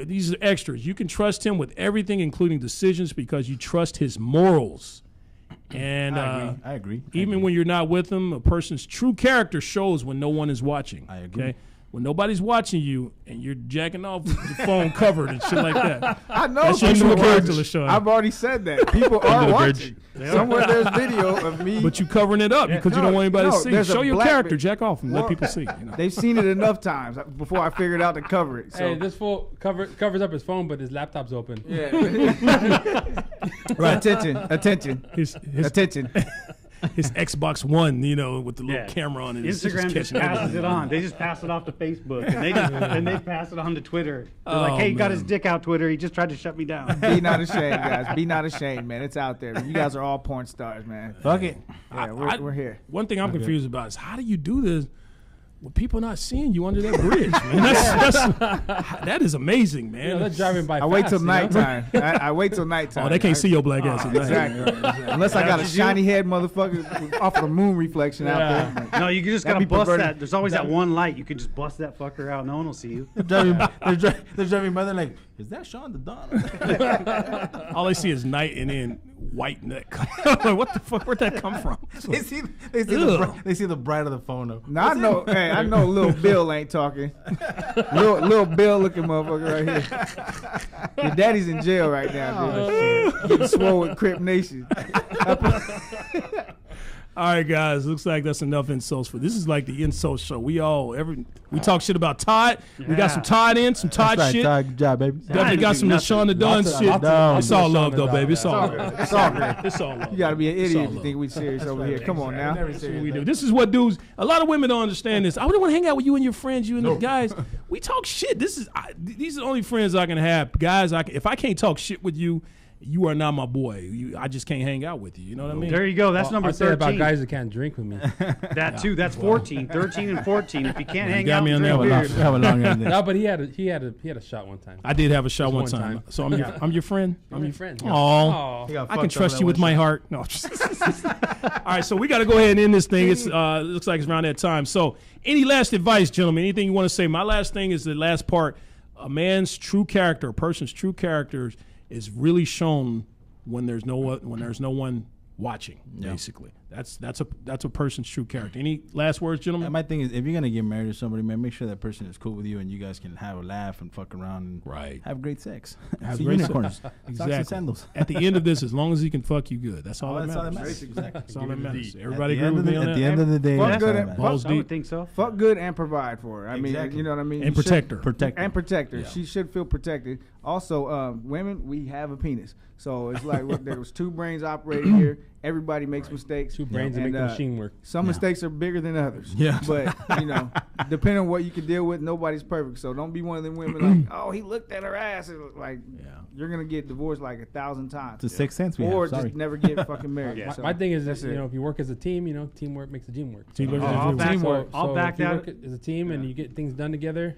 These are extras. You can trust him with everything, including decisions, because you trust his morals. And I agree. Even when you're not with him, a person's true character shows when no one is watching. I agree. Okay? When nobody's watching you and you're jacking off with your phone covered and shit like that. I know. That's your people true character, watch. LaShawn. I've already said that. People are watching. Somewhere there's video of me. But you covering it up because you don't want anybody to see. there's a Show your black character, bit- jack off, and let Well, people see. They've seen it enough times before I figured out to cover it. So. Hey, this fool covers up his phone, but his laptop's open. Yeah. Right. Attention. His Attention. his Xbox One, with the little Yeah. camera on it. It's Instagram just catching passes everything. it on. They just pass it off to Facebook, and they pass it on to Twitter. They're like, Oh, "Hey, he got his man. dick out, Twitter. He just tried to shut me down." Be not ashamed, guys. Be not ashamed, man. It's out there. You guys are all porn stars, man. Fuck it. Yeah, we're here. One thing I'm confused about is how do you do this with people not seeing you under that bridge, man? That is amazing, man. They're driving by I wait fast, till you know? nighttime. I wait till nighttime. Oh, they can't see your black ass at night. Exactly. Unless I got a shiny head motherfucker off of the moon reflection out there. No, you just That'd gotta be bust perverted. that. There's always that one light. You can just bust that fucker out. No one will see you. They're driving by. They're like, is that Sean the Don? All they see is night and then white neck. Like, what the fuck? Where'd that come from? they see the bright of the phone. Though. Now I know Lil Bill ain't talking. Lil Bill looking motherfucker right here. Your daddy's in jail right now, dude. Getting swole with Crip Nation. All right, guys. Looks like that's enough insults for this. Is like the insult show. We talk shit about Todd. We got some Todd in, some Todd That's right, shit. Todd, good job, baby. Definitely got some LaShawn the Don Lots of- shit. lots of- It's all LaShawn love the though, Don. baby. It's all good. love. It's all good. It's all love. You gotta be an It's idiot all if you love. think we serious over here. Come on now. That's what we do. This is what dudes. A lot of women don't understand this. I wouldn't want to hang out with you and your friends, you and the guys. We talk shit. These are the only friends I can have, guys. If I can't talk shit with you, you are not my boy. I just can't hang out with you. You know what I mean? There you go. That's number I say about 13. guys that can't drink with me. That too. That's 14, 13, and 14. If you can't hang got out, me and on drink that one. beer. Have a long end. No, but he had a shot one time. I did have a shot Just one one time. time. So I'm your friend. I'm your friend. Aw. Aw. I can trust you with my heart. No. All right, so we got to go ahead and end this thing. It looks like it's around that time. So, any last advice, gentlemen? Anything you want to say? My last thing is the last part. A man's true character, a person's true character, is really shown when there's no one watching. Basically, That's a person's true character. Any last words, gentlemen? My thing is, if you're gonna get married to somebody, man, make sure that person is cool with you and you guys can have a laugh and fuck around and have great sex. Have See great unicorns, sex. socks and Exactly. sandals. At the end of this, as long as he can fuck you good, that's all that That's all matters. that matters. Exactly. That's all that matters. At Everybody the agree end with of me on At the that? end of the day, Fuck that's good all that and- matters. Balls I deep would think so. Fuck good and provide for her. I mean, Exactly. you know what I mean. and You should- protect her. Protect and protect her. Yeah. She should feel protected. Also, women, we have a penis, so it's like look, there was 2 brains operating here. Everybody makes mistakes. 2 brains And, to make the machine work. Some mistakes are bigger than others. Yeah. But depending on what you can deal with, nobody's perfect. So don't be one of them women like, oh, he looked at her ass. And like, you're gonna get divorced like 1,000 times. It's a sixth sense we or have. Sorry. just never get fucking married. Yeah. So My thing is, that's that, it. if you work as a team, teamwork makes the dream work. Teamwork So- makes the I'll dream back, work. I'll back if you that. work as a team and you get things done together,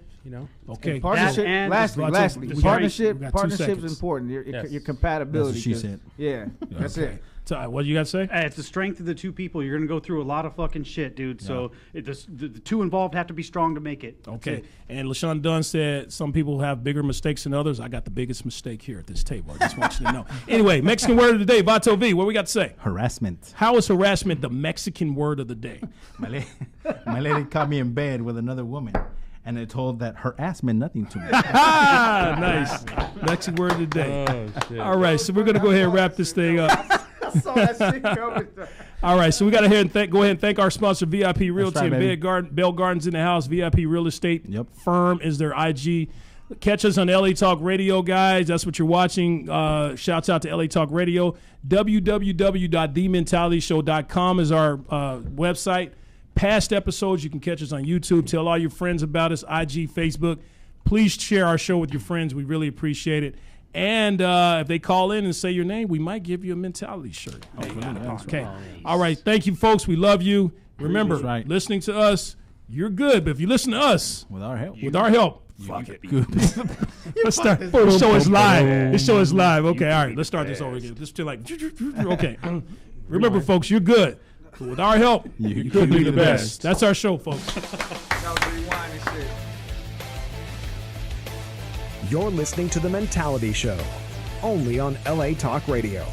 Okay. Partnership. That and Lastly, lots of- we got- partnership. we got 2 Partnership's seconds. important. Your Yes. compatibility. That's what she 'cause- said. Yeah, that's Okay. it. So, what you got to say? It's the strength of the 2 people. You're going to go through a lot of fucking shit, dude. So the 2 involved have to be strong to make it. That's Okay. it. And LaShawn Dunn said some people have bigger mistakes than others. I got the biggest mistake here at this table. I just want you to know. Anyway, Mexican word of the day, Vato V. What we got to say? Harassment. How is harassment the Mexican word of the day? My lady caught me in bed with another woman, and it told that her ass meant nothing to me. Nice. Mexican word of the day. Oh, shit. All right, so we're going to go ahead and wrap this thing up. I saw that shit coming. All right, so we got to go ahead and thank our sponsor, VIP Realty right, and baby. Bell Gardens in the house. VIP Real Estate Yep. Firm is their IG. Catch us on LA Talk Radio, guys. That's what you're watching. Shouts out to LA Talk Radio. www.thementalityshow.com is our website. Past episodes, you can catch us on YouTube. Tell all your friends about us, IG, Facebook. Please share our show with your friends. We really appreciate it. And if they call in and say your name, we might give you a mentality shirt. Okay. All right. Thank you, folks. We love you. Remember, That's right. listening to us, you're good. But if you listen to us, With our help. fuck it. Let's start. This show is live. This show is live. Okay. All right. Let's start this over again. Just feel like, okay. Remember, folks, you're good. But with our help, you could be the best. That's our show, folks. That was rewinding shit. You're listening to The Mentality Show, only on LA Talk Radio.